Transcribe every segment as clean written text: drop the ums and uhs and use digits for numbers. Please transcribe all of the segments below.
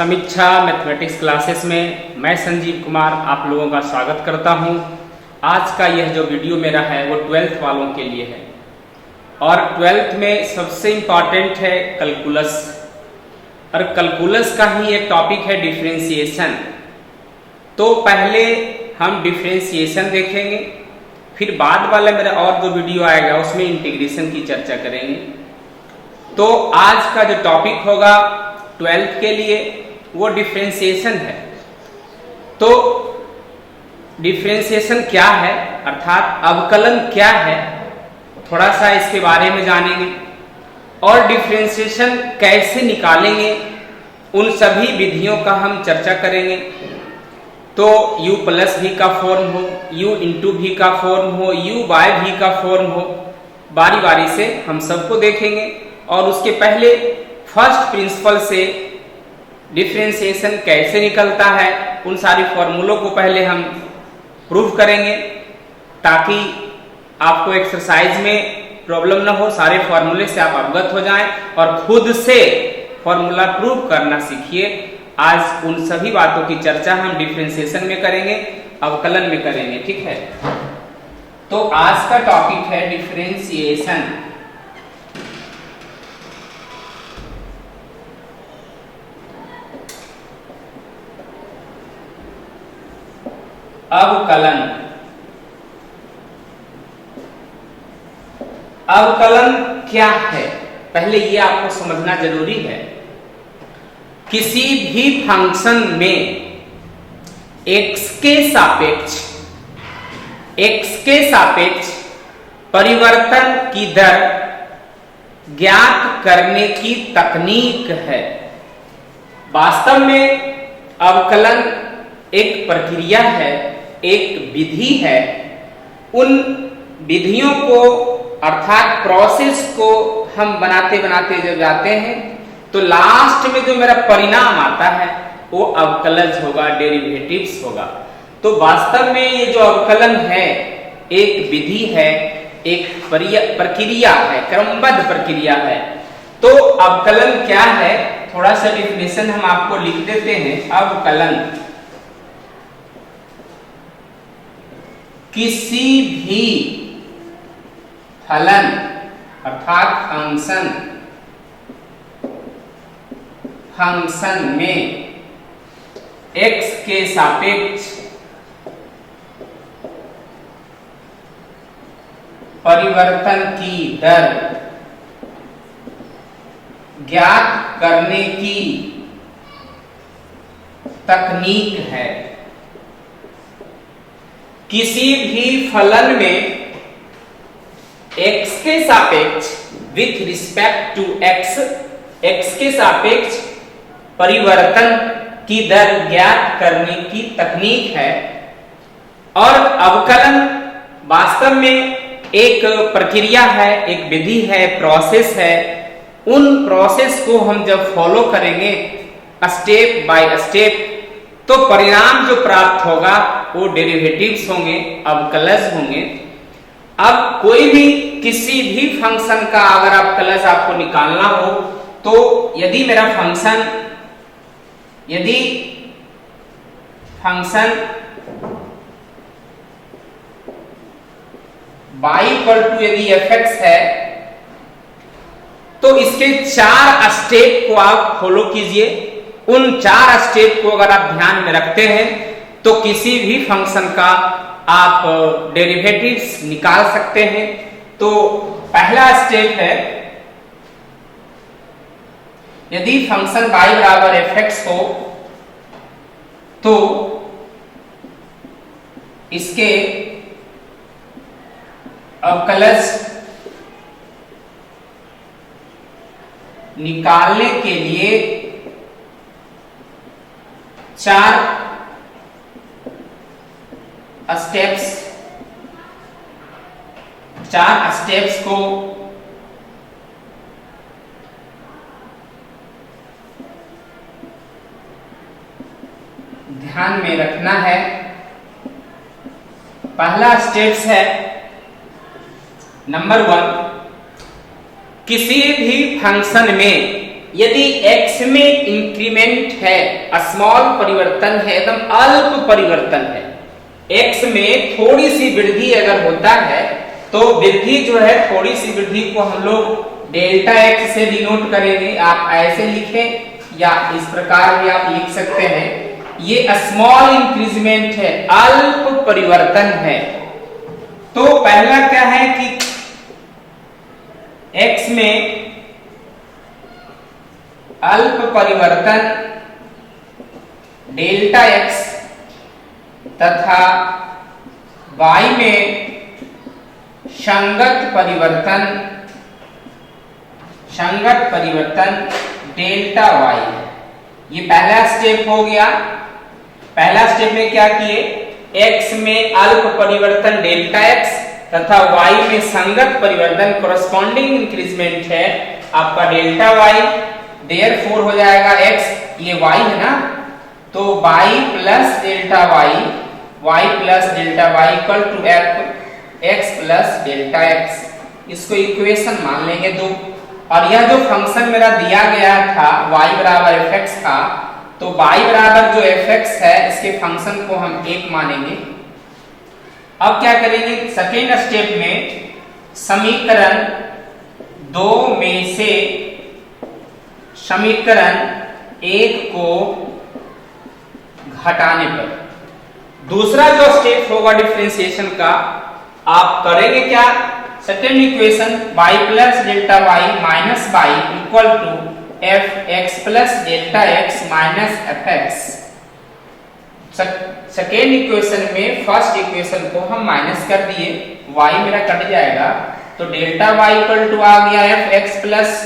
समीक्षा mathematics classes में मैं संजीव कुमार आप लोगों का स्वागत करता हूं। आज का यह जो वीडियो मेरा है वो 12th वालों के लिए है और 12th में सबसे इम्पॉर्टेंट है कैलकुलस और कैलकुलस का ही एक टॉपिक है डिफरेंशिएशन। तो पहले हम डिफरेंशिएशन देखेंगे, फिर बाद वाला मेरा और जो वीडियो आएगा उसमें इंटीग्रेशन की चर्चा करेंगे। तो आज का जो टॉपिक होगा 12th के लिए वो डिफरेंशिएशन है। तो डिफरेंशिएशन क्या है अर्थात अवकलन क्या है, थोड़ा सा इसके बारे में जानेंगे और डिफरेंशिएशन कैसे निकालेंगे उन सभी विधियों का हम चर्चा करेंगे। तो u प्लस v का फॉर्म हो, u इंटू v का फॉर्म हो, u बाय v का फॉर्म हो, बारी बारी से हम सबको देखेंगे और उसके पहले फर्स्ट प्रिंसिपल से डिफरेंशिएशन कैसे निकलता है उन सारी फॉर्मूलों को पहले हम प्रूव करेंगे ताकि आपको एक्सरसाइज में प्रॉब्लम ना हो, सारे फॉर्मूले से आप अवगत हो जाएं और खुद से फॉर्मूला प्रूव करना सीखिए। आज उन सभी बातों की चर्चा हम डिफरेंशिएशन में करेंगे, अवकलन में करेंगे, ठीक है। तो आज का टॉपिक है डिफरेंशिएशन। अवकलन। अवकलन क्या है पहले ये आपको समझना जरूरी है। किसी भी फंक्शन में x के सापेक्ष परिवर्तन की दर ज्ञात करने की तकनीक है। वास्तव में अवकलन एक प्रक्रिया है, एक विधि है। उन विधियों को अर्थात प्रोसेस को हम बनाते बनाते जब जाते हैं तो लास्ट में जो मेरा परिणाम आता है वो अवकलज होगा, डेरिवेटिव्स होगा। तो वास्तव में ये जो अवकलन है एक विधि है, एक प्रक्रिया है, क्रमबद्ध प्रक्रिया है। तो अवकलन क्या है, थोड़ा सा डेफिनेशन हम आपको लिख देते हैं। अवकलन किसी भी फलन अर्थात फंक्शन में x के सापेक्ष परिवर्तन की दर ज्ञात करने की तकनीक है। किसी भी फलन में x के सापेक्ष विथ रिस्पेक्ट टू x के सापेक्ष परिवर्तन की दर ज्ञात करने की तकनीक है। और अवकलन वास्तव में एक प्रक्रिया है, एक विधि है, प्रोसेस है। उन प्रोसेस को हम जब फॉलो करेंगे स्टेप बाय स्टेप तो परिणाम जो प्राप्त होगा वो डेरिवेटिव्स होंगे, अवकलज होंगे। अब कोई भी किसी भी फंक्शन का अगर अवकलज आपको निकालना हो तो यदि फंक्शन y इक्वल टू यदि fx है तो इसके 4 स्टेप को आप फॉलो कीजिए। उन 4 स्टेप को अगर आप ध्यान में रखते हैं तो किसी भी फंक्शन का आप डेरिवेटिव्स निकाल सकते हैं। तो पहला स्टेप है, यदि फंक्शन y बराबर fx हो तो इसके अवकलज निकालने के लिए 4 स्टेप्स को ध्यान में रखना है। पहला स्टेप्स है नंबर 1, किसी भी फंक्शन में यदि x में इंक्रीमेंट है, स्मॉल परिवर्तन है, एकदम अल्प परिवर्तन है, x में थोड़ी सी वृद्धि अगर होता है तो वृद्धि जो है, थोड़ी सी वृद्धि को हम लोग डेल्टा x से डिनोट करेंगे। आप ऐसे लिखें या इस प्रकार भी आप लिख सकते हैं। ये स्मॉल इंक्रीजमेंट है, अल्प परिवर्तन है। तो पहला क्या है कि x में अल्प परिवर्तन डेल्टा x तथा y में संगत परिवर्तन डेल्टा y। ये पहला स्टेप हो गया। पहला स्टेप में क्या किए, x में अल्प परिवर्तन डेल्टा x तथा y में संगत परिवर्तन कोरस्पॉन्डिंग इंक्रीजमेंट है आपका डेल्टा y। देयरफॉर हो जाएगा x, ये y है ना, तो y plus delta y plus delta y equal to x plus delta x। इसको इक्वेशन मान लेंगे 2। और यह जो फंक्शन मेरा दिया गया था y बराबर fx का, तो y बराबर जो fx है इसके फंक्शन को हम 1 मानेंगे। अब क्या करेंगे, सेकेंड स्टेप में समीकरण 2 में से समीकरण 1 को घटाने पर दूसरा जो स्टेप होगा डिफरेंशिएशन का, आप करेंगे क्या, second equation y plus delta y minus y equal to fx plus delta x minus fx। Second equation में फर्स्ट इक्वेशन को हम माइनस कर दिए, y मेरा कट जाएगा, तो डेल्टा y इक्वल टू आ गया fx plus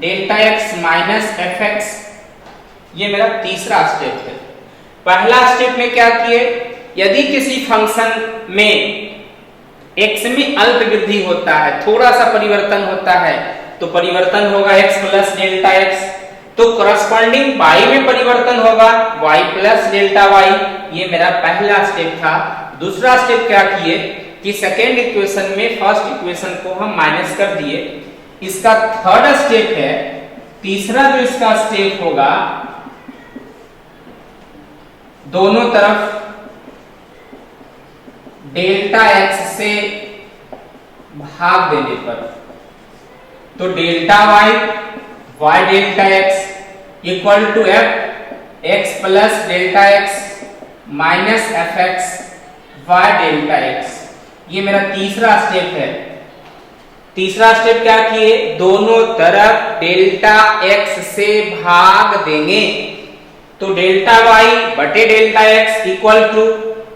delta x minus fx। ये मेरा तीसरा स्टेप है। पहला स्टेप में क्या किए, यदि किसी फंक्शन में x में अल्प वृद्धि होता है, थोड़ा सा परिवर्तन होता है, तो परिवर्तन होगा x प्लस डेल्टा x। तो करस्पॉन्डिंग y में परिवर्तन होगा y प्लस डेल्टा y। ये मेरा पहला स्टेप था। दूसरा स्टेप क्या किए कि सेकेंड इक्वेशन में फर्स्ट इक्वेशन को हम माइनस कर दिए। इसका थर्ड स्टेप है, तीसरा जो इसका स्टेप होगा, दोनों तरफ डेल्टा x से भाग देने पर, तो delta y delta x equal to x plus delta x minus fx y delta x। ये मेरा तीसरा स्टेप है। तीसरा स्टेप क्या किए, दोनों तरफ डेल्टा x से भाग देंगे, तो डेल्टा y बटे delta x equal to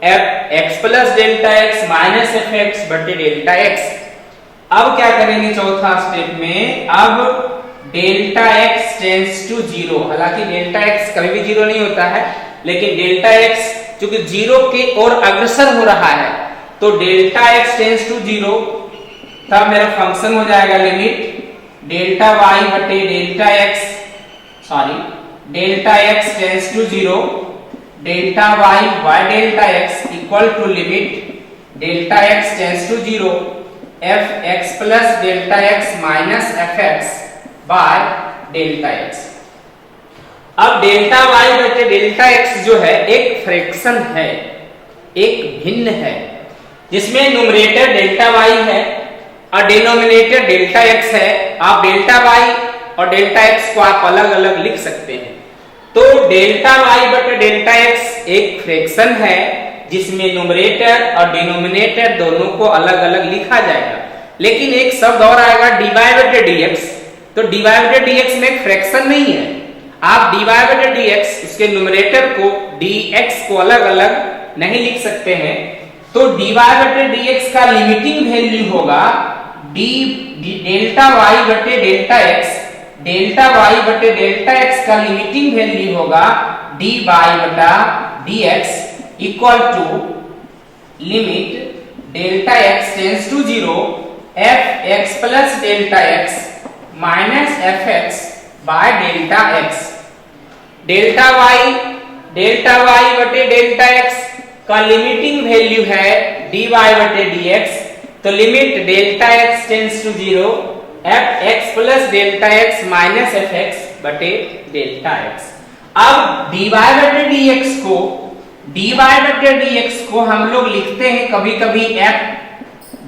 x plus delta x minus fx बटे डेल्टा x। अब क्या करेंगे चौथा स्टेप में, अब डेल्टा x टेंड्स टू 0। हालांकि डेल्टा x कभी भी 0 नहीं होता है, लेकिन डेल्टा x चूंकि 0 की ओर अग्रसर हो रहा है, तो डेल्टा x टेंड्स टू 0, तब मेरा फंक्शन हो जाएगा लिमिट डेल्टा y बटे delta x, delta x tends to 0, delta y delta x equal to limit delta x tends to 0 fx plus delta x minus fx by delta x। अब delta y बटे delta x जो है एक fraction है, एक भिन्न है, जिसमें न्यूमरेटर डेल्टा y है और डिनोमिनेटर डेल्टा x है। आप डेल्टा y और डेल्टा x को आप अलग अलग लिख सकते हैं। तो डेल्टा y बटे डेल्टा x एक फ्रैक्शन है जिसमें न्यूमरेटर और डिनोमिनेटर दोनों को अलग अलग लिखा जाएगा, लेकिन एक शब्द और आएगा dy बटे dx। तो dy बटे dx में एक फ्रैक्शन नहीं है। आप dy बटे dx उसके न्यूमरेटर को dx को अलग अलग नहीं लिख सकते हैं। तो dy बटे dx का लिमिटिंग वैल्यू होगा डेल्टा y बटे डेल्टा x। डेल्टा y बटे डेल्टा x का लिमिटिंग वैल्यू होगा dy बटा dx equal to limit delta x tends to 0 fx plus delta x minus fx by delta x। Delta y बटे delta x का limiting value है dy बटे dx, तो limit delta x tends to 0 fx plus delta x minus fx बटे delta x. अब dy बटे dx को हम लोग लिखते हैं कभी कभी f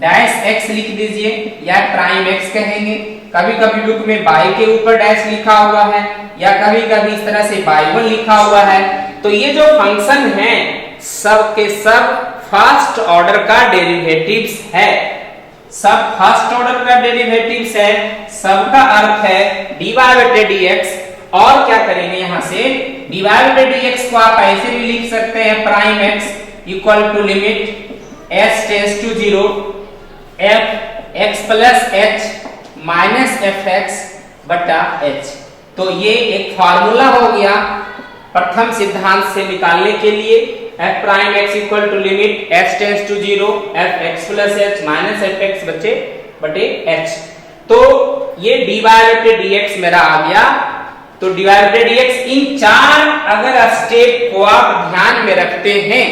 डैश x लिख दीजिए या प्राइम x कहेंगे, कभी कभी बुक में y के ऊपर डैश लिखा हुआ है या कभी कभी इस तरह से y1 लिखा हुआ है। तो ये जो फंक्शन है सब के सब फर्स्ट ऑर्डर का डेरिवेटिव्स है, सब फर्स्ट ऑर्डर का डेरिवेटिव्स है, सबका अर्थ है dy बटे dx। और क्या करेंगे यहाँ से dy बटे dx को आप ऐसे भी लिख सकते हैं prime x equal to limit s tends to 0 f x plus h minus fx बटा h। तो ये एक फार्मूला हो गया प्रथम सिद्धांत से निकालने के लिए, f prime x equal to limit s tends to 0 f x plus h minus fx बटे h। तो ये dy बटे dx मेरा आ गया। तो dy बटे dx इन चार अगर स्टेप को आप ध्यान में रखते हैं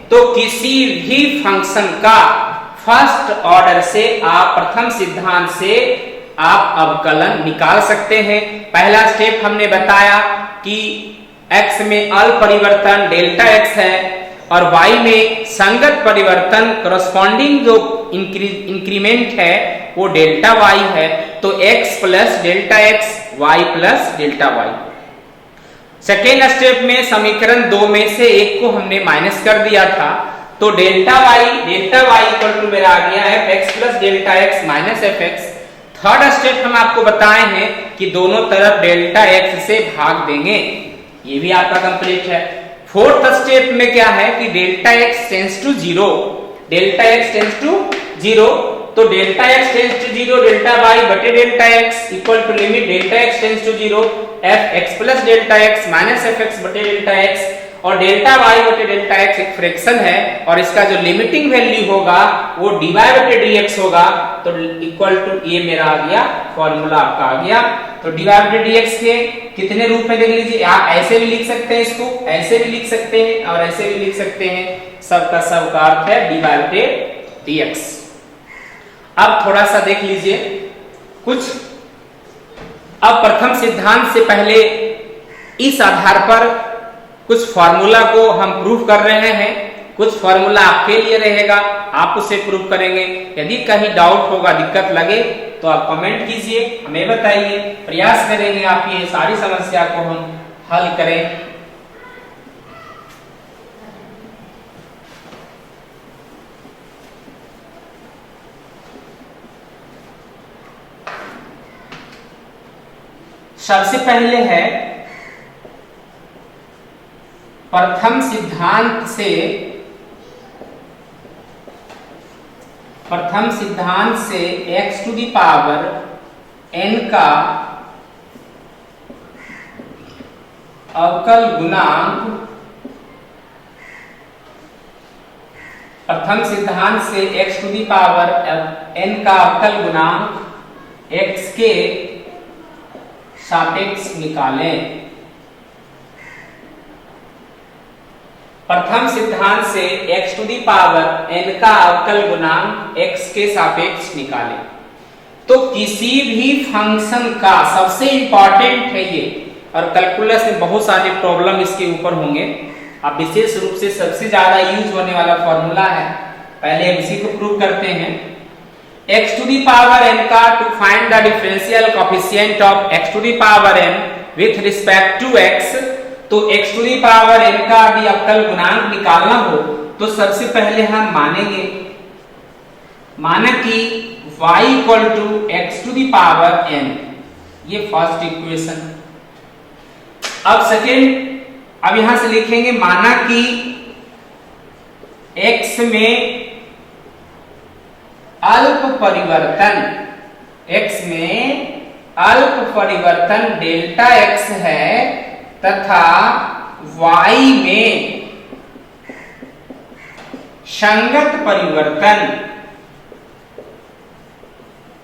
तो किसी भी फंक्शन का फर्स्ट ऑर्डर से आप प्रथम सिद्धांत से आप अवकलन निकाल सकते हैं। पहला स्टेप हमने बताया कि x में अल परिवर्तन डेल्टा x है और y में संगत परिवर्तन करस्पॉन्डिंग जो इंक्रीमेंट है वो डेल्टा y है। तो x plus delta x y plus delta y। Second step में समीकरण 2 में से एक को हमने माइनस कर दिया था, तो डेल्टा y इक्वल टू मेरा आ गया है f x plus delta x minus fx। Third step हम आपको बताए हैं कि दोनों तरफ डेल्टा x से भाग देंगे, ये भी आपका कंप्लीट है। फोर्थ स्टेप में क्या है कि डेल्टा x टेंड्स टू 0, तो delta x tends to 0 delta y बटे delta x equal to limit delta x tends to 0 f x plus delta x minus fx बटे डेल्टा x। और delta y बटे delta x एक fraction है और इसका जो लिमिटिंग वैल्यू होगा वो dy बटे dx होगा। तो इक्वल टू ये मेरा आ गया फॉर्मूला आपका आ गया। तो dy बटे dx के कितने रूप में देख लीजिए, आप ऐसे भी लिख सकते हैं, इसको ऐसे भी लिख सकते हैं और ऐसे भी लिख सकते हैं, सबका सबका अर्थ है dy बटे dx। अब थोड़ा सा देख लीजिए कुछ, अब प्रथम सिद्धांत से पहले इस आधार पर कुछ फार्मूला को हम प्रूव कर रहे हैं, कुछ फार्मूला आपके लिए रहेगा, आप उसे प्रूव करेंगे। यदि कहीं डाउट होगा, दिक्कत लगे तो आप कमेंट कीजिए, हमें बताइए, प्रयास करेंगे आपकी ये सारी समस्या को हम हल करें। सबसे पहले है प्रथम सिद्धांत से x to the power n का अवकल गुणांक, प्रथम सिद्धांत से x to the power n का अवकल गुणांक x के सापेक्ष निकालें। प्रथम सिद्धांत से x to the power n का अवकल गुणांक x के सापेक्ष निकालें। तो किसी भी फंक्शन का सबसे इंपॉर्टेंट है ये, और कैलकुलस में बहुत सारे प्रॉब्लम इसके ऊपर होंगे, अब विशेष रूप से सबसे ज्यादा यूज होने वाला फॉर्मूला है। पहले हम इसी को प्रूव करते हैं। x to the power n का to find the differential coefficient of x to the power n with respect to x। तो x to the power n का भी अवकल गुणांक निकालना हो तो सबसे पहले हम माना कि y equal to x to the power n, ये फर्स्ट इक्वेशन। अब सेकेंड, अब यहां से लिखेंगे माना कि x में अल्प परिवर्तन डेल्टा x है तथा y में संगत परिवर्तन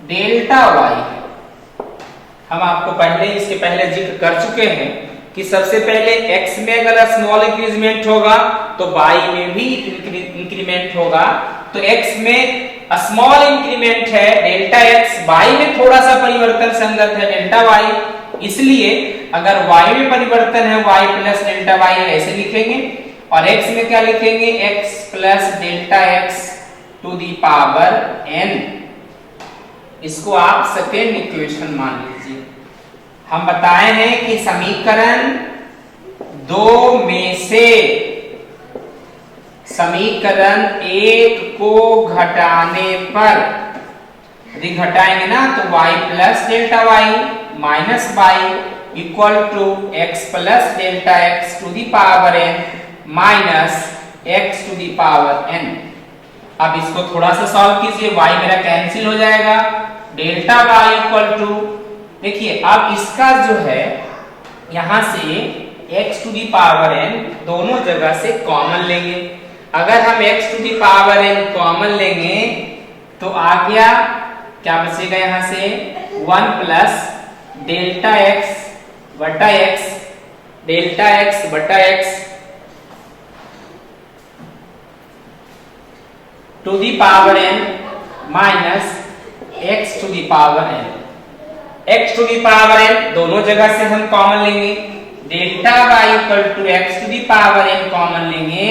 डेल्टा y है। हम आपको इसके पहले जिक्र कर चुके हैं कि सबसे पहले x में अगर स्मॉल इंक्रीमेंट होगा तो y में भी इंक्रीमेंट होगा। तो x में स्मॉल इंक्रीमेंट है डेल्टा x, y में थोड़ा सा परिवर्तन संगत है डेल्टा y, इसलिए अगर y में परिवर्तन है y प्लस डेल्टा y ऐसे लिखेंगे, और x में क्या लिखेंगे, x plus delta x to the power n। इसको आप सेकेंड इक्वेशन मान लीजिए। हम बताए हैं कि समीकरण दो में से समीकरण एक को घटाने पर, यदि घटाएंगे ना तो y plus delta y minus y equal to x plus delta x to the power n minus x to the power n। अब इसको थोड़ा सा सॉल्व कीजिए, y मेरा कैंसिल हो जाएगा, डेल्टा y इक्वल टू, देखिए अब इसका जो है यहां से x to the power n दोनों जगह से कॉमन लेंगे। अगर हम x to the power n common लेंगे तो आ गया, क्या बचेगा यहां से 1 प्लस डेल्टा x बटा x, डेल्टा x बटा x to the power n minus x to the power n। x to the power n दोनों जगह से हम कॉमन लेंगे, delta y equal to x to the power n common लेंगे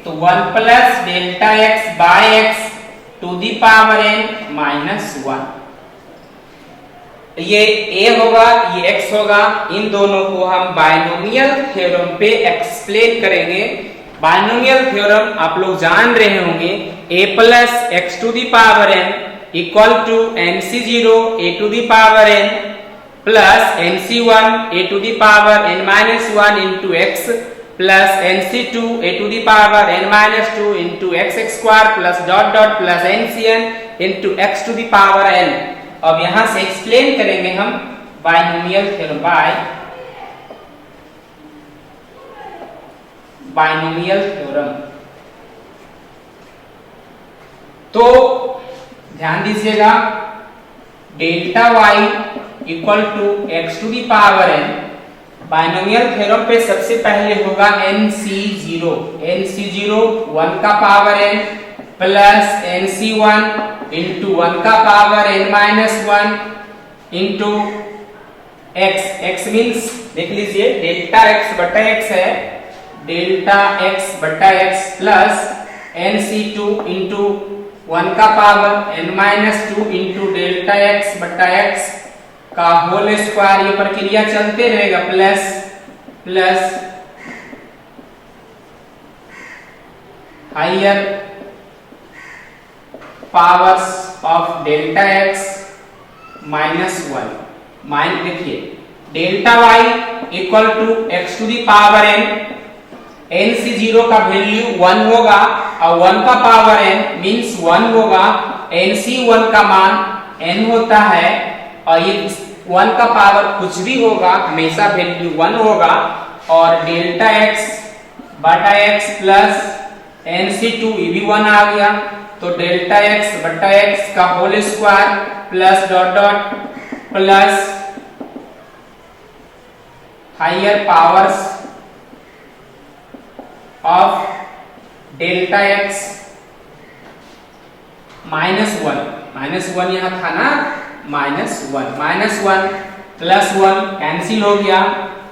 तो 1 plus delta x by x to the power n minus 1। ये a होगा, ये x होगा, इन दोनों को हम बायनोमियल थ्योरम पे एक्सप्लेन करेंगे। बायनोमियल थ्योरम आप लोग जान रहे होंगे, a plus x to the power n equal to nc0 a to the power n plus nc1 a to the power n minus 1 into x plus nc2 a to the power n minus 2 into x square plus dot dot plus ncn into x to the power n। अब यहां से explain करेंगे हम binomial theorem by binomial theorem. तो ध्यान दीजिएगा, delta y equal to x to the power n, binomial theorem पे सबसे पहले होगा nc0, nc0 1 का power n plus nc1 into 1 का power n minus 1 into x, x means देख लीजिए डेल्टा x बटा x है, डेल्टा x बटा x प्लस nc2 इंटू 1 का power n minus 2 into delta x बटा x का होल स्क्वायर, ये प्रक्रिया चलते रहेगा, plus plus higher powers of delta x minus 1 माइन, देखिए delta y equal to x to the power n, nc0 का वैल्यू 1 होगा और 1 का पावर n मींस 1 होगा, nc1 का मान n होता है और ये 1 का पावर कुछ भी होगा हमेशा वैल्यू 1 होगा, और डेल्टा x बटा x प्लस nc2 ये भी 1 आ गया, तो डेल्टा x बटा x का whole square plus dot dot plus higher powers of delta x minus 1 यहां था ना, माइनस 1 प्लस 1 कैंसिल हो गया,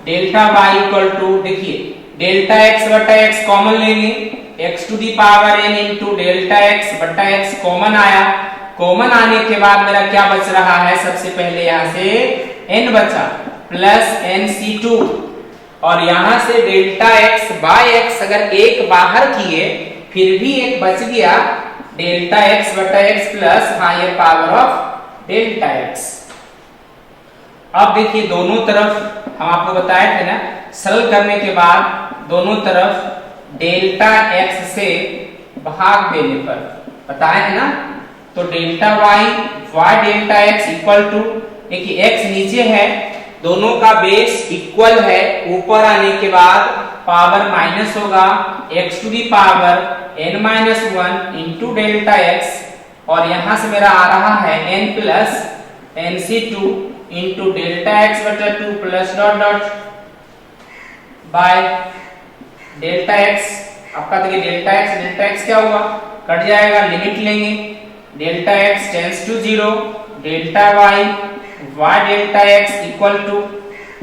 डेल्टा y इक्वल टू, देखिए डेल्टा x बटा x कॉमन लेंगे, x to the power n into delta x बटा x common आया, कॉमन आने के बाद मेरा क्या बच रहा है, सबसे पहले यहां से n बचा प्लस nc2 और यहां से डेल्टा x बाय x अगर एक बाहर किए फिर भी एक बच गया, डेल्टा x बटा x plus higher power of delta x। अब देखिए दोनों तरफ हम आपको बताए थे ना, सरल करने के बाद दोनों तरफ डेल्टा x से भाग देने पर बताए है ना, तो delta y delta x equal to, देखिए x नीचे है, दोनों का बेस इक्वल है, ऊपर आने के बाद पावर माइनस होगा, x to the power n minus 1 into delta x, और यहां से मेरा आ रहा है n plus nc2 into delta x बटा 2 plus dot dot by delta x। आपका देखिए डेल्टा x क्या हुआ, कट जाएगा, लिमिट लेंगे, delta x tends to 0, delta y delta x equal to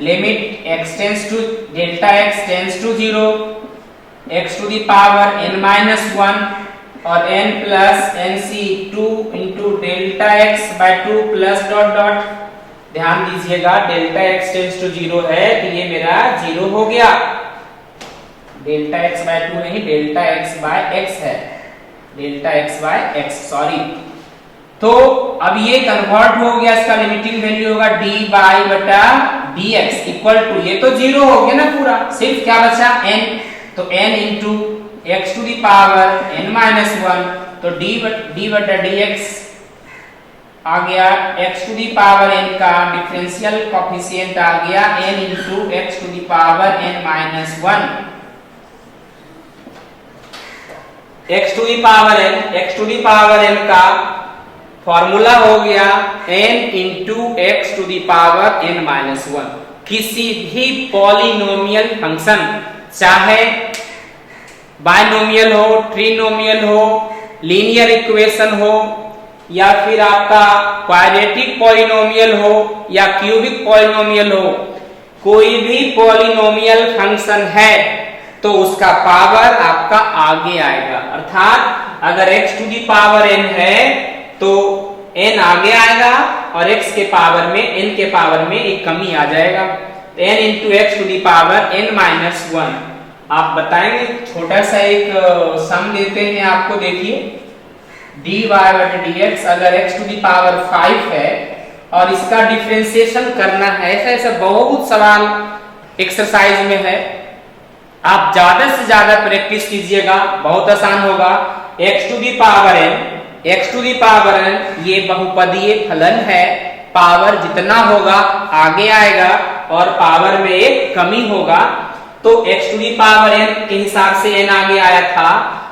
limit x tends to delta x tends to 0 x to the power n-1 और n plus nc 2 into delta x by 2 plus dot dot. ध्यान दीजिएगा delta x tends to 0 है तो ये मेरा 0 हो गया, delta x by 2 नहीं डेल्टा x बाय x है, delta x by x sorry. तो अब ये कन्वर्ट हो गया, इसका लिमिटिंग वैल्यू होगा dy बटा dx इक्वल टू, ये तो 0 हो गया ना पूरा, सिर्फ क्या बचा n, तो n into x to the power n-1 तो d बटा dx आ गया, x to the power n का डिफरेंशियल कोएफिशिएंट आ गया n into x to the power n-1, x to the power n का फॉर्मूला हो गया n into x to the power n-1। किसी भी पॉलिनोमियल फंक्शन, चाहे बायनोमियल हो, ट्रिनोमियल हो, लीनियर इक्वेशन हो, या फिर आपका क्वाड्रेटिक पॉलिनोमियल हो या क्यूबिक पॉलिनोमियल हो, कोई भी पॉलिनोमियल फंक्शन है तो उसका पावर आपका आगे आएगा। अर्थात अगर x to the power n है तो n आगे आएगा और x के पावर में n के पावर में एक कमी आ जाएगा, n into x to the power n-1। आप बताएंगे, छोटा सा एक सम देते हैं आपको, देखिए dy बटा dx अगर x टू दी पावर 5 है और इसका डिफरेंशिएशन करना है, ऐसा बहुत सवाल एक्सरसाइज में है, आप ज्यादा से ज्यादा प्रैक्टिस कीजिएगा, बहुत आसान होगा। x to the power n ये बहुपदीय फलन है, पावर जितना होगा आगे आएगा और पावर में एक कमी होगा, तो x to the power n के हिसाब से n आगे आया था,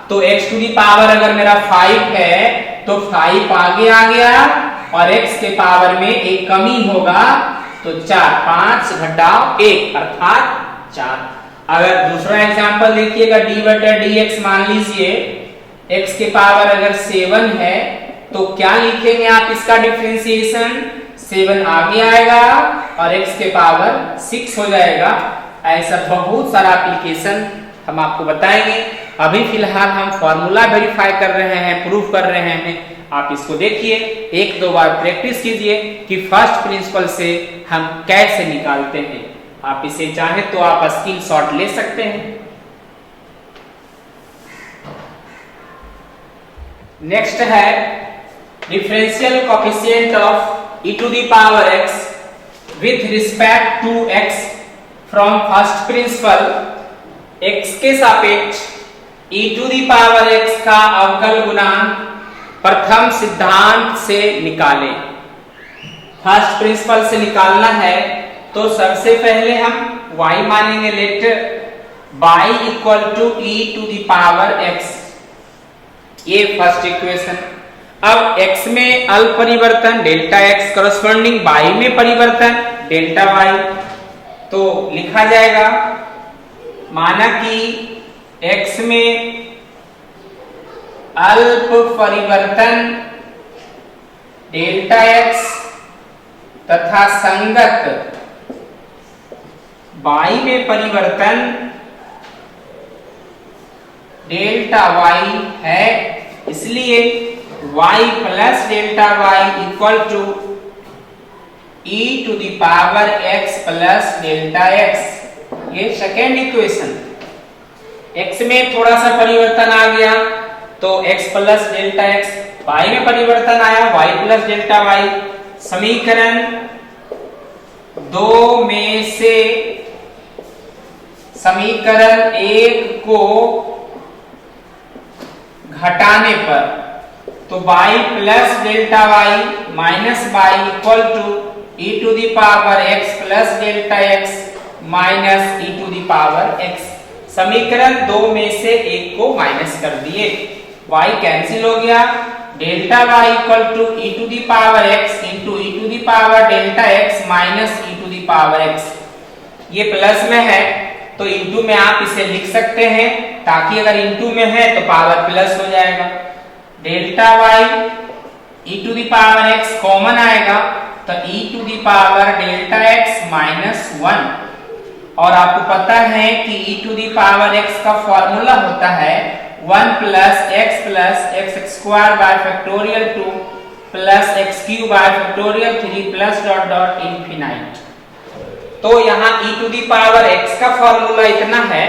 तो x टू दी पावर अगर मेरा 5 है तो 5 आगे आ गया और x के पावर में एक कमी होगा तो 4, 5 घटाओ 1 अर्थात 4। अगर दूसरा एग्जांपल देखिएगा d बटा dx, मान लीजिए x के पावर अगर 7 है तो क्या लिखेंगे आप इसका डिफरेंशिएशन, 7 आगे आएगा और x के पावर 6 हो जाएगा। ऐसा बहुत सारा एप्लीकेशन हम आपको बताएंगे, अभी फिलहाल हम फॉर्मूला वेरीफाई कर रहे हैं, प्रूफ कर रहे हैं, आप इसको देखिए, एक दो बार प्रैक्टिस कीजिए कि फर्स्ट प्रिंसिपल से हम कैसे निकालते हैं। आप इसे चाहें तो आप स्क्रीनशॉट ले सकते हैं। नेक्स्ट है differential coefficient of e to the power x with respect to x from first principle. x के सापेक्ष e to the power x का अवकल गुणांक प्रथम सिद्धांत से निकालें। फर्स्ट प्रिंसिपल से निकालना है तो सबसे पहले हम y मानेंगे, let y equal to e to the power x, ये फर्स्ट इक्वेशन। अब x में अल्प परिवर्तन डेल्टा x करस्पॉन्डिंग y में परिवर्तन डेल्टा y, तो लिखा जाएगा, माना कि x में अल्प परिवर्तन डेल्टा x तथा संगत y में परिवर्तन डेल्टा y है, इसलिए y plus delta y equal to e to the power x plus delta x, ये सेकेंड इक्वेशन। x में थोड़ा सा परिवर्तन आ गया तो x plus delta x, y में परिवर्तन आया y प्लस डेल्टा y। समीकरण 2 में से समीकरण 1 को घटाने पर तो y plus delta y minus y equal to e to the power x plus delta x minus e to the power x। समीकरण 2 में से 1 को माइनस कर दिए, y कैंसिल हो गया, delta y equal to e to the power x into e to the power delta x minus e to the power x। ये plus में है तो इंटू में आप इसे लिख सकते हैं, ताकि अगर इंटू में है तो पावर प्लस हो जाएगा। Delta y e to the power x common आएगा तो e to the power delta x minus 1, और आपको पता है कि e to the power x का फॉर्मूला होता है 1 plus x square by factorial 2 plus x cube by factorial 3 plus dot dot infinite. तो यहाँ e to the power x का फॉर्मूला इतना है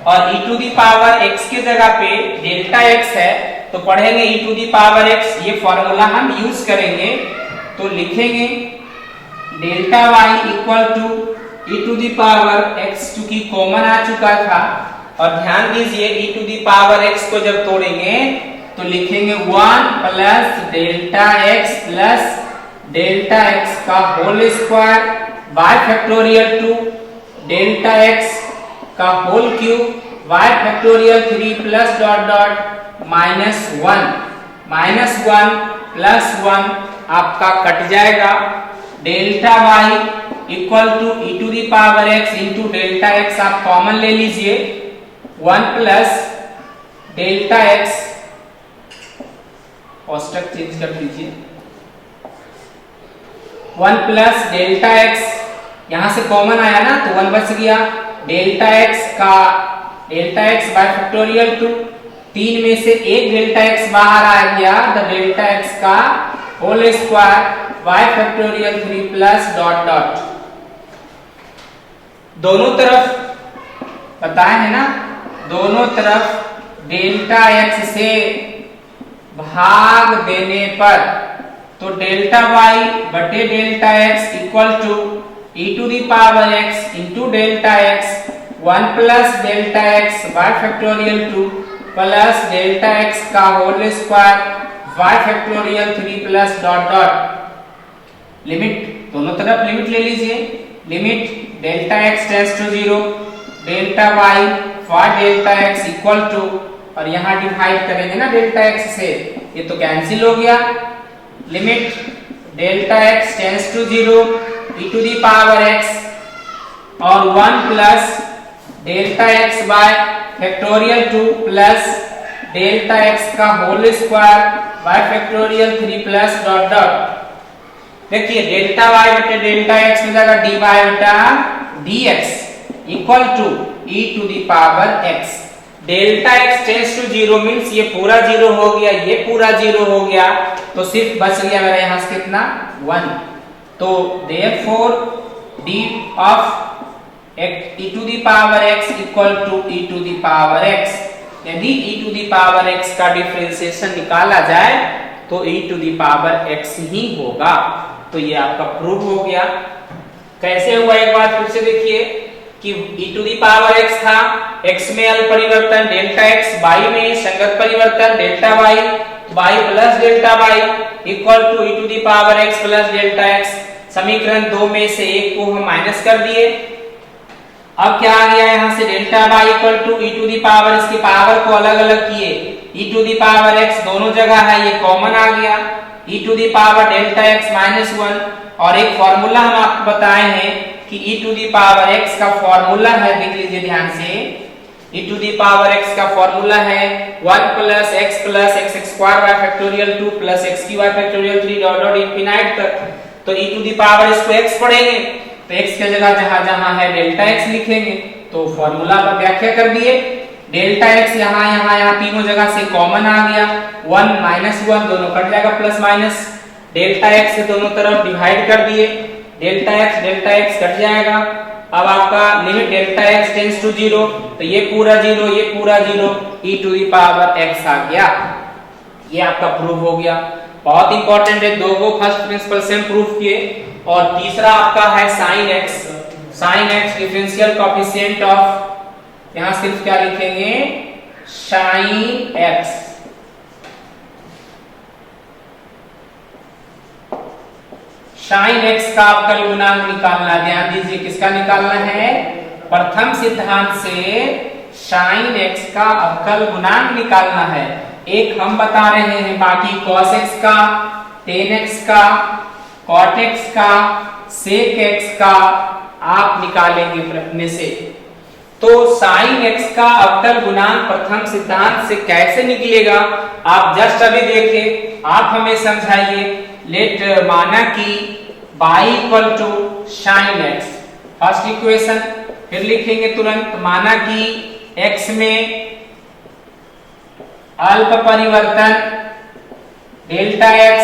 और e to the power x की जगह पे डेल्टा x है, तो पढ़ेंगे e to the power x, ये फॉर्मूला हम यूज करेंगे। तो लिखेंगे delta y equal to e to the power x, चूंकि कॉमन आ चुका था, और ध्यान दीजिए e to the power x को जब तोड़ेंगे तो लिखेंगे 1 plus delta x plus delta x का whole square by factorial 2 delta x का whole cube by factorial 3 plus dot dot minus 1 plus 1 आपका कट जाएगा। Delta y equal to e to the power x into delta x आप common ले लीजिए, 1 plus delta x, औसतक change कर दीजिए, 1 plus delta x, यहां से कॉमन आया ना तो 1 बच गया, डेल्टा x बाय फैक्टोरियल 2, 3 में से एक डेल्टा x बाहर आ गया, द डेल्टा x का whole square by factorial 3 plus dot dot, दोनों तरफ पता है ना, दोनों तरफ डेल्टा x से भाग देने पर तो डेल्टा y बटे delta x equal to e to the power x into delta x 1 plus delta x by factorial 2 plus delta x का whole square by factorial 3 plus dot dot limit, दोनों तरफ limit ले लीजिए, limit delta x tends to 0 delta y for delta x equal to, और यहाँ divide करेंगे ना delta x से, ये तो कैंसिल हो गया, limit delta x tends to 0 e to the power x और 1 plus delta x by factorial 2 plus delta x का whole square by factorial 3 plus dot dot, देखिए डेल्टा y बटे डेल्टा x हो जाएगा dy बटा dx equal to e to the power x, delta x tends to 0 means ये पूरा 0 हो गया, ये पूरा 0 हो गया, तो सिर्फ बच गया मेरा यहाँ से कितना 1, तो therefore d of e to the power x equal to e to the power x, यदि e to the power x का डिफरेंशिएशन निकाला जाए तो e to the power x ही होगा। तो ये आपका प्रूव हो गया। कैसे हुआ एक बार फिर से देखिए कि e to the power x था, x में अल परिवर्तन डेल्टा x, y में संगत परिवर्तन delta y, y plus delta y equal to e to the power x plus delta x, समीकरण 2 में से एक को हम माइनस कर दिए, अब क्या आ गया यहाँ से delta y equal to e to the power, इसकी पावर को अलग अलग किए, e to the power x दोनों जगह है, ये कॉमन आ गया, e to the power delta x minus 1, और एक फॉर्मूला हम आपको बताए हैं कि e to the power x का फॉर्मूला है, देख लीजिए ध्यान से, e to the power x का फॉर्मूला है 1 plus x square by factorial 2 plus x cube by factorial 3 dot dot infinite तक। तो e टू दी पावर इसको x पढ़ेंगे तो x की जगह जहां जहां है डेल्टा x लिखेंगे, तो फॉर्मूला पर व्याख्या कर दिए, डेल्टा x यहाँ तीनों जगह से कॉमन आ गया, 1 माइनस 1 दोनों कट जाएगा, प्लस माइनस डेल्टा x से दोनों तरफ डिवाइड कर दिए, डेल्टा x कट जाएगा, अब आपका limit delta x tends to 0, तो ये पूरा 0 ये पूरा 0, e to the power x आ गया, ये आपका प्रूफ हो गया। बहुत इंपॉर्टेंट है, दो को फर्स्ट प्रिंसिपल से प्रूफ किए, और तीसरा आपका है sine x differential coefficient of, यहां सिर्फ क्या लिखेंगे साइन x, साइन x का अवकल गुणांक निकालना, ध्यान दीजिए किसका निकालना है, प्रथम सिद्धांत से साइन x का अवकल गुणांक निकालना है। एक हम बता रहे हैं, बाकी cos x का, tan x का, cot x का, sec x का आप निकालेंगे अपने से। तो sin x का अवकल गुणांक प्रथम सिद्धांत से कैसे निकलेगा आप जस्ट अभी देखिए, आप हमें समझाइए। लेट माना कि y equal to sine x, first equation. फिर लिखेंगे तुरंत, माना कि x में अल्प परिवर्तन डेल्टा x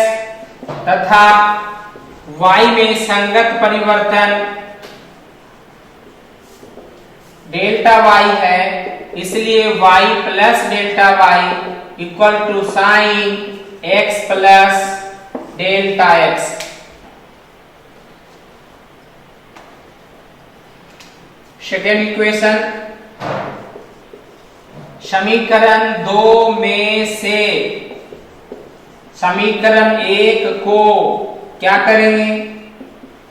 तथा y में संगत परिवर्तन डेल्टा y है, इसलिए y plus delta y equal to sine x plus delta x। Second equation, समीकरण 2 में से समीकरण 1 को क्या करेंगे,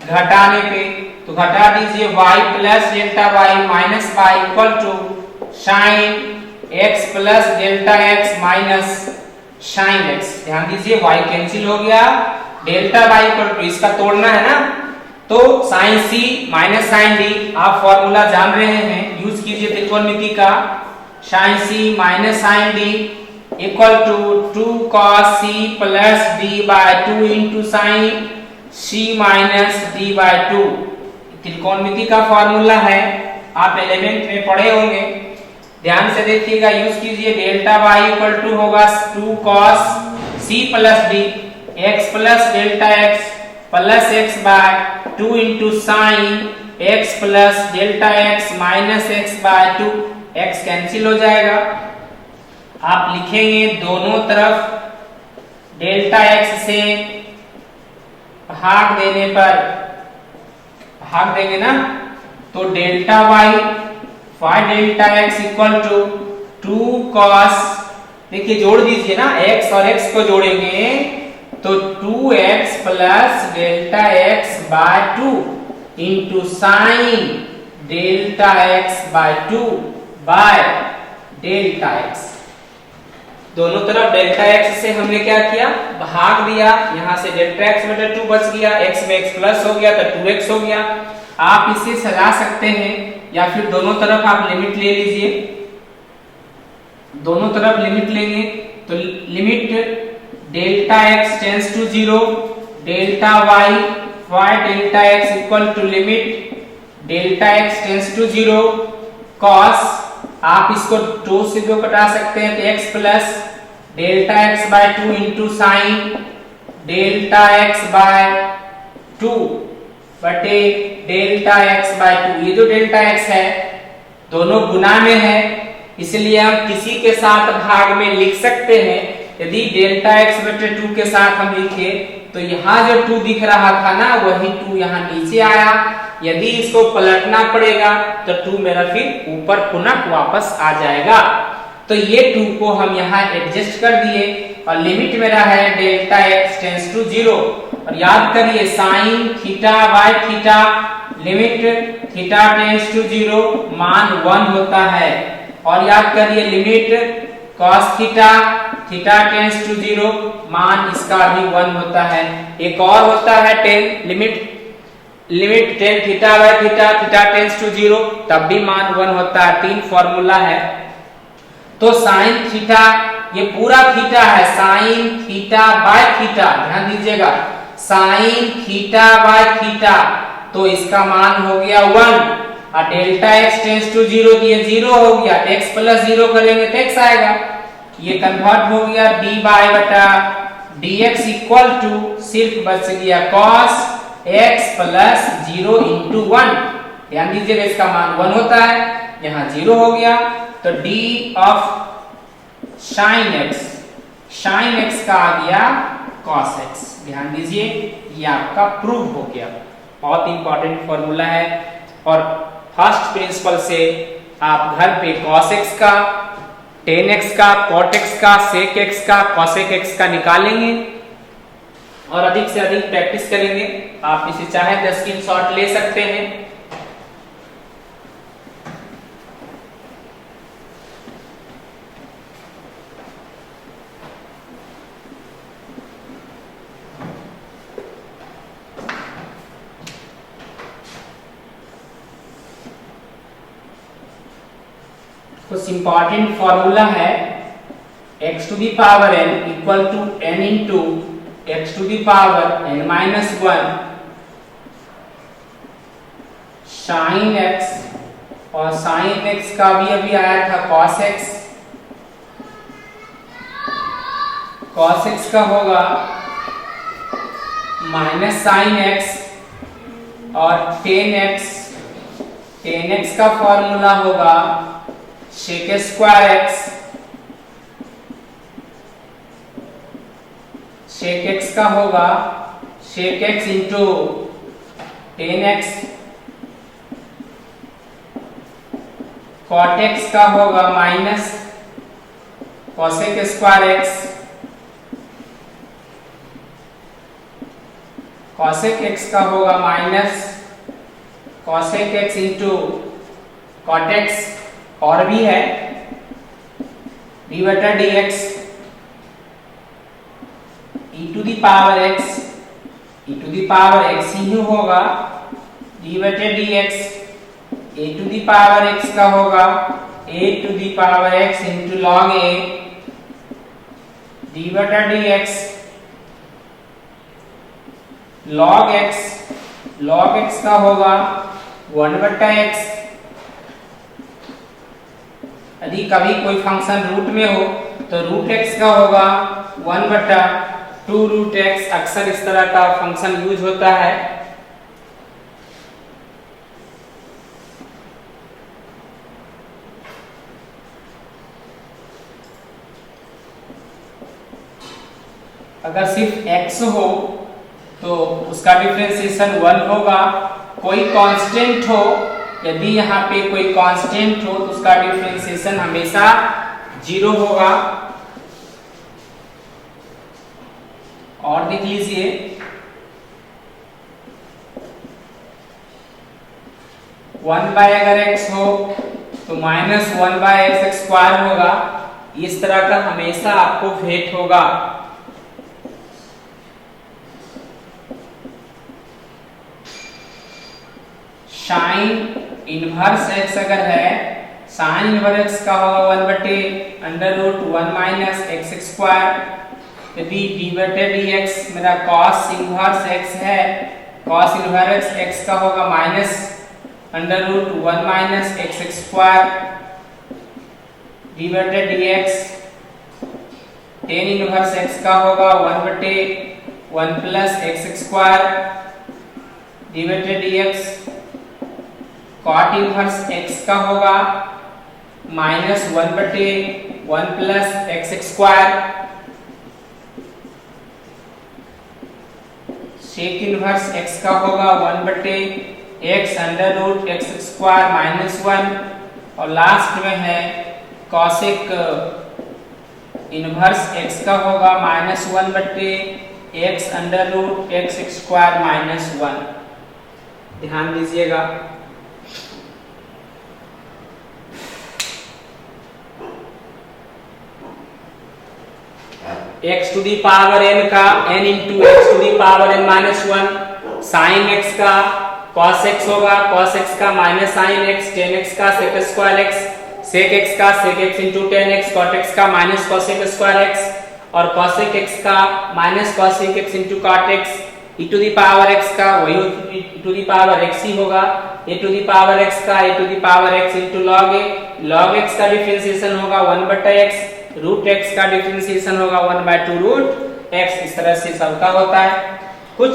घटाने पे, तो घटा दीजिए y plus delta y minus y equal to sine x plus delta x minus sine x। ध्यान दीजिए y कैंसिल हो गया, डेल्टा y इक्वल टू, इसका तोड़ना है ना, तो sine c minus sine d, आप फॉर्मूला जान रहे हैं, यूज कीजिए त्रिकोणमिति का। Sine c minus sine d equal to 2 cos c plus d by 2 into sine c minus d by 2, त्रिकोणमिति का फॉर्मूला है, आप 11th में पढ़े होंगे। ध्यान से देखिएगा, यूज कीजिए। डेल्टा y इक्वल टू होगा 2 cos c plus d x plus delta x plus x by 2 into sine x plus delta x minus x by 2, x cancel हो जाएगा। आप लिखेंगे दोनों तरफ डेल्टा x से भाग देने पर, भाग देंगे ना, तो delta y delta x equal to 2 cos, देखिए जोड़ दीजिए ना, x और x को जोड़ेंगे तो 2x plus delta x by 2 into sine delta x by 2 by delta x। दोनों तरफ डेल्टा x से हमने क्या किया, भाग दिया, यहां से डेल्टा x बटे 2 बच गया, x में x प्लस हो गया तो 2x हो गया। आप इसे सजा सकते हैं या फिर दोनों तरफ आप लिमिट ले लीजिए, दोनों तरफ लिमिट लेंगे तो limit delta x tends to 0, delta y delta x equal to limit delta x tends to 0 cos, आप इसको 2 से 2 कटा सकते हैं तो x plus delta x by 2 into sine delta x by 2 बटे डेल्टा x बाय 2। ये जो डेल्टा x है दोनों गुना में है, इसलिए हम किसी के साथ भाग में लिख सकते हैं। यदि डेल्टा x बटे 2 के साथ हम लिखे तो यहाँ जो 2 दिख रहा था ना, वही 2 यहाँ नीचे आया। यदि इसको पलटना पड़ेगा तो 2 मेरा फिर ऊपर पुनः वापस आ जाएगा। तो ये 2 को हम यहाँ एडजस्ट कर दिए और लिमिट मेरा है डेल्टा x टेंड्स टू 0। और याद करिए sine theta by theta, limit theta tends to 0 मान 1 होता है। और याद करिए limit cos theta theta tends to 0 मान इसका भी 1 होता है। एक और होता है tan, limit tan theta by theta theta tends to 0, तब भी मान 1 होता है। 3 फॉर्मूला है। तो साइन थीटा, ये पूरा थीटा है, साइन थीटा बाय थीटा, ध्यान दीजिएगा, साइन थीटा बाय थीटा, तो इसका मान हो गया 1। और डेल्टा x टेंड्स टू 0, ये 0 हो गया, x प्लस 0 करेंगे तो x आएगा, ये कन्वर्ट हो गया dy बटा dx इक्वल टू सिर्फ बच गया cos x प्लस 0 इंटू 1। ध्यान दीजिएगा इसका मान 1 होता है, यहाँ 0 हो गया, तो d ऑफ साइन x का आ गया cos x। ध्यान दीजिए ये आपका प्रूव हो गया। बहुत इंपॉर्टेंट फॉर्मूला है और फर्स्ट प्रिंसिपल से आप घर पे cos x का, tan x का, cot x का, sec x का, cosec x का निकालेंगे और अधिक से अधिक प्रैक्टिस करेंगे। आप इसे चाहे 10 स्क्रीनशॉट ले सकते हैं। कुछ इंपॉर्टेंट फॉर्मूला है, x to the power n equal to n into x to the power n minus 1 sine x, और साइन एक्स का भी अभी आया था कॉस एक्स। कॉस एक्स का होगा माइनस साइन एक्स, और टेन एक्स का फॉर्मूला होगा sec square x. Sec x का होगा sec x into tan x. Cot x का होगा minus cosec square x. Cosec x का होगा minus cosec x into cot x, और भी है डी बटा d x e to the power x. E to the power x ही होगा डी बटे d x. A to the power x का होगा a to the power x into log a d बटा डी एक्स। लॉग एक्स का होगा 1 बटा x. यदि कभी कोई फंक्शन रूट में हो तो रूट एक्स का होगा 1 बटा 2 रूट एक्स। अक्सर इस तरह का फंक्शन यूज होता है। अगर सिर्फ x हो तो उसका डिफरेंशिएशन 1 होगा। कोई कांस्टेंट हो, यदि यहाँ पे कोई कांस्टेंट हो तो उसका डिफरेंशिएशन हमेशा 0 होगा। और देख लीजिए, वन बाय अगर x हो तो माइनस 1 बाय एक्स स्क्वायर होगा। इस तरह का हमेशा आपको वेट होगा। साइन इनवर्स एक्स अगर है, साइन इनवर्स एक्स का होगा 1 बटे under root 1 minus x square. यदि डी बटे डी एक्स मेरा कॉस इनवर्स एक्स है, कॉस इनवर्स एक्स का होगा minus under root 1 minus x square d बटे d x. Tan inverse x का होगा 1 बटे 1 प्लस एक्स स्क्वायर डी बटे d x. Cot inverse x का होगा माइनस 1 बटे 1 plus x square. Sec inverse x का होगा 1 बटे x under root x square minus 1। और लास्ट में है कॉसेक इनवर्स x का होगा माइनस 1 बटे x under root x square minus 1। ध्यान दीजिएगा। x to the power n का n into x to the power n minus 1। Sine x का cos x होगा, cos x का minus sine x, tan x का sec square x, sec x का sec x into tan x, cot x का minus cosec square x, और cosec x का minus cosec x into cot x। e to the power x का वही e to the power x ही होगा। a to the power x का a to the power x into log a। log x का differentiation होगा 1 बटा x। Root x का differentiation होगा 1 बाय 2 रूट x। इस तरह से सबका होता है। कुछ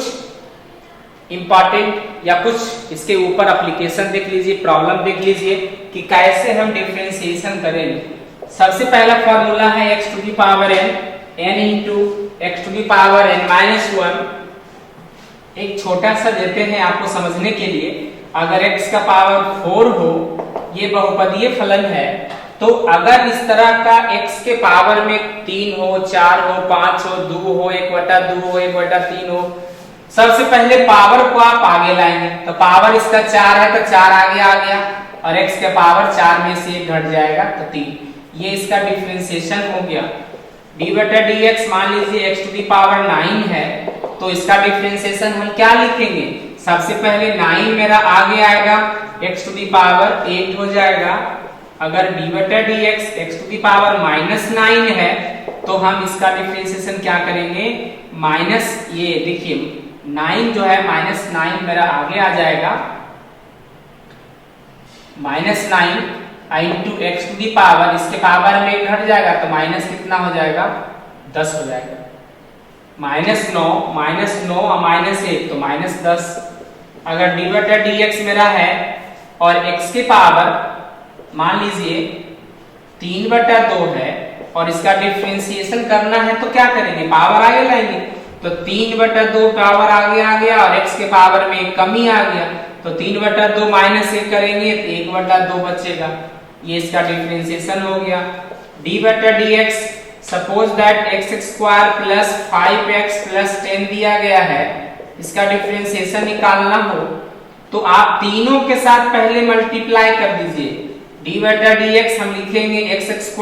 इंपॉर्टेंट या कुछ इसके ऊपर एप्लीकेशन देख लीजिए, प्रॉब्लम देख लीजिए कि कैसे हम डिफरेंशिएशन करेंगे। सबसे पहला फॉर्मूला है x to the power n into x to the power n minus 1। एक छोटा सा देते हैं आपको समझने के लिए। अगर x का पावर 4 हो, ये बहुपदीय फलन है, तो अगर इस तरह का x के पावर में 3 हो, 4 हो, 5 हो, 2 हो, 1 बटा 2 हो, 1 बटा 3 हो, सबसे पहले पावर को आप आगे लाएंगे। तो पावर इसका 4 है तो 4 आगे आ गया, और x के पावर 4 में से 1 घट जाएगा तो 3। ये इसका डिफरेंशिएशन हो गया। d बटा dx मान लीजिए x टू दी पावर 9 है, तो इसका डिफरेंशिएशन हम क्या लिखेंगे? सबसे पहले 9 मेरा आगे आएगा, x टू दी पावर 8 हो जाएगा। अगर d बटा dx x to the power minus 9 है, तो हम इसका डिफरेंशिएशन क्या करेंगे? माइनस, ये देखिए 9 जो है माइनस 9 मेरा आगे आ जाएगा, -9 into x to the power, इसके पावर में एक घट जाएगा तो माइनस कितना हो जाएगा, 10 हो जाएगा। -9 और -1 तो -10। अगर d/dx मेरा है और x के पावर मान लीजिए 3/2 है और इसका डिफरेंशिएशन करना है तो क्या करेंगे, पावर आगे लाएंगे। तो 3/2 पावर आगे आ गया और x के पावर में एक कमी आ गया, तो 3/2 -1 करेंगे तो 1/2 बचेगा। ये इसका डिफरेंशिएशन हो गया। d/dx suppose that x² plus 5x plus 10 दिया गया है, इसका डिफरेंशिएशन निकालना हो तो आप तीनों के साथ पहले मल्टीप्लाई कर दीजिए। d/dx हम लिखेंगे x²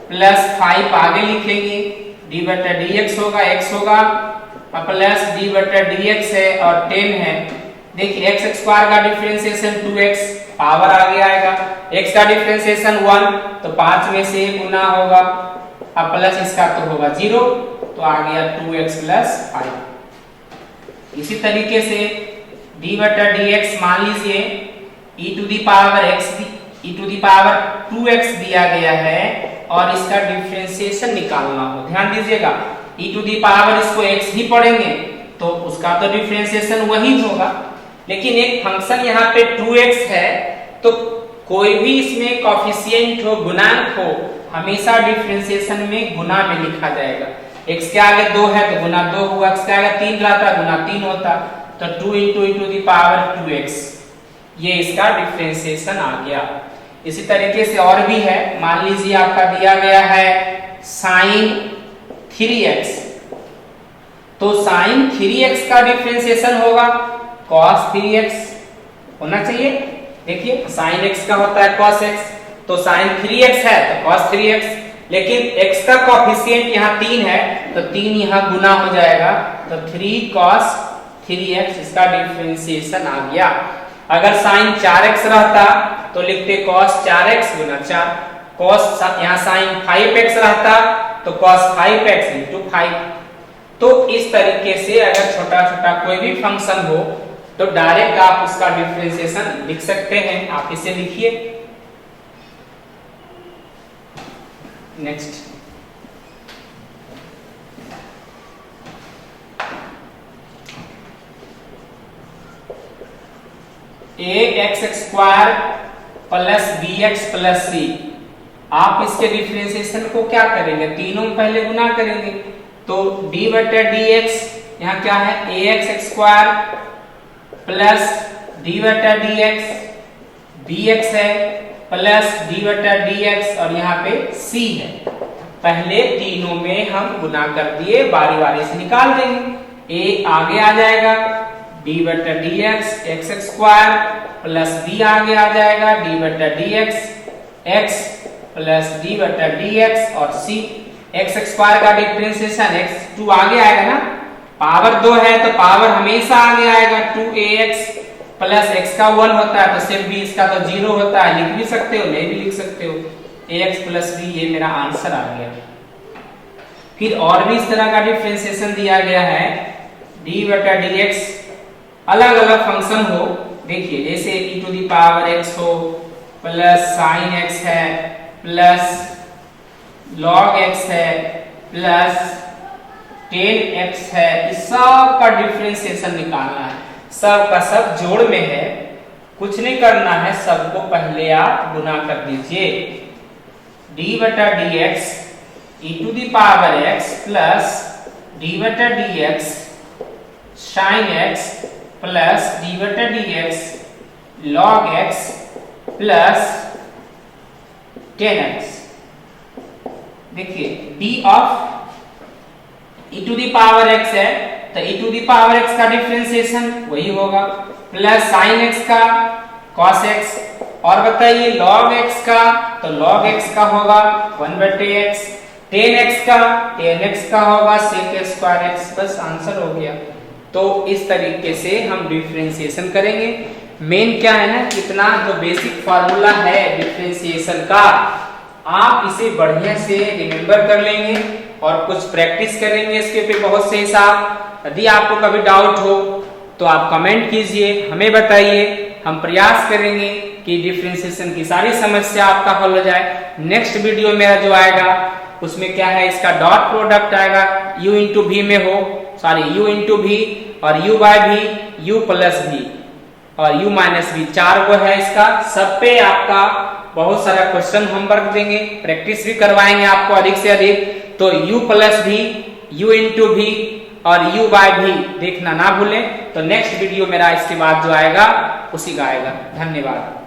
प्लस 5 आगे लिखेंगे, d/dx होगा x होगा प्लस d/dx है और 10 है। देखिए x² का डिफरेंशिएशन 2x, पावर आगे आएगा, x का डिफरेंशिएशन 1 तो 5 में से गुना होगा अब प्लस इसका तो होगा 0 तो आ गया 2x प्लस 5। इसी तरीके से d/dx मान लीजिए e to the power 2x दिया गया है और इसका डिफरेंशिएशन निकालना हो, ध्यान दीजिएगा e टू दी पावर इसको x ही पढ़ेंगे तो उसका तो डिफरेंशिएशन वही होगा, लेकिन एक फंक्शन यहाँ पे 2x है तो कोई भी इसमें कोएफिशिएंट हो, गुणांक हो, हमेशा डिफरेंशिएशन में गुना में लिखा जाएगा। x के आगे 2 है तो गुना 2 हुआ, x के आगे 3 रहता गुना 3 होता, तो 2 into e to the power 2x, ये इसका डिफरेंशिएशन आ गया। इसी तरीके से और भी है, मान लीजिए आपका दिया गया है sin 3x, तो sin 3x का डिफरेंशिएशन होगा cos 3x होना चाहिए। देखिए sin x का होता है cos x, तो sin 3x है तो cos 3x, लेकिन x का कोएफिशिएंट यहाँ 3 है तो 3 यहाँ गुना हो जाएगा तो 3 cos 3x, इसका डिफरेंशिएशन आ गया। अगर sin 4x रहता तो लिखते cos 4x गुना 4, cos यहाँ sin 5x रहता तो cos 5x इंटू 5। तो इस तरीके से अगर छोटा छोटा कोई भी फंक्शन हो तो डायरेक्ट आप उसका डिफरेंशिएशन लिख सकते हैं। आप इसे लिखिए। Next ax² plus bx plus c, आप इसके डिफरेंशिएशन को क्या करेंगे, तीनों में पहले गुना करेंगे तो d/dx यहाँ क्या है ax² प्लस d/dx, bx है प्लस d/dx और यहाँ पे c है। पहले तीनों में हम गुना कर दिए, बारी बारी से निकाल देंगे। a आगे आ जाएगा d/dx x² प्लस b आगे आ जाएगा d/dx x प्लस d/dx और c। x² का डिफरेंशिएशन x2 आगे आएगा ना, पावर 2 है तो पावर हमेशा आगे आएगा 2ax प्लस x का 1 होता है तो सिर्फ b इसका तो 0 होता है, लिख भी सकते हो नहीं भी लिख सकते हो, ax प्लस b, ये मेरा आंसर आ गया। फिर और भी इस तरह का डिफरेंशिएशन दिया गया है d/dx, अलग अलग फंक्शन हो, देखिए जैसे e to the power x हो प्लस sin x है प्लस log x है प्लस 10x है, इस सब का डिफरेंशिएशन निकालना है। सब का सब जोड़ में है, कुछ नहीं करना है, सबको पहले आप गुना कर दीजिए। d/dx e to the power x plus d/dx sin x plus d/dx log x plus 10x। देखिए d of e to the power x है तो e to the power x का डिफरेंशिएशन वही होगा प्लस sin x का cos x, और बताइए log x का तो log x का होगा 1/x, 10x का 10x का होगा sec²x, बस आंसर हो गया। तो इस तरीके से हम डिफरेंशिएशन करेंगे। मेन क्या है ना, कितना जो बेसिक फार्मूला है डिफरेंशिएशन का, आप इसे बढ़िया से रिमेम्बर कर लेंगे और कुछ प्रैक्टिस करेंगे इसके पे बहुत से हिसाब। यदि आपको कभी डाउट हो तो आप कमेंट कीजिए, हमें बताइए, हम प्रयास करेंगे कि डिफरेंशिएशन की सारी समस्या आपका हल हो जाए। नेक्स्ट वीडियो मेरा जो आएगा उसमें क्या है, इसका डॉट प्रोडक्ट आएगा, u इंटू भी में हो, सॉरी u इंटू भी और u बाय भी, u प्लस भी और u माइनस भी, 4 को है इसका। सब पे आपका बहुत सारा क्वेश्चन होमवर्क देंगे, प्रैक्टिस भी करवाएंगे आपको अधिक से अधिक। तो u प्लस भी, u इंटू भी और u बाय भी देखना ना भूलें। तो नेक्स्ट वीडियो मेरा इसके बाद जो आएगा उसी का आएगा। धन्यवाद।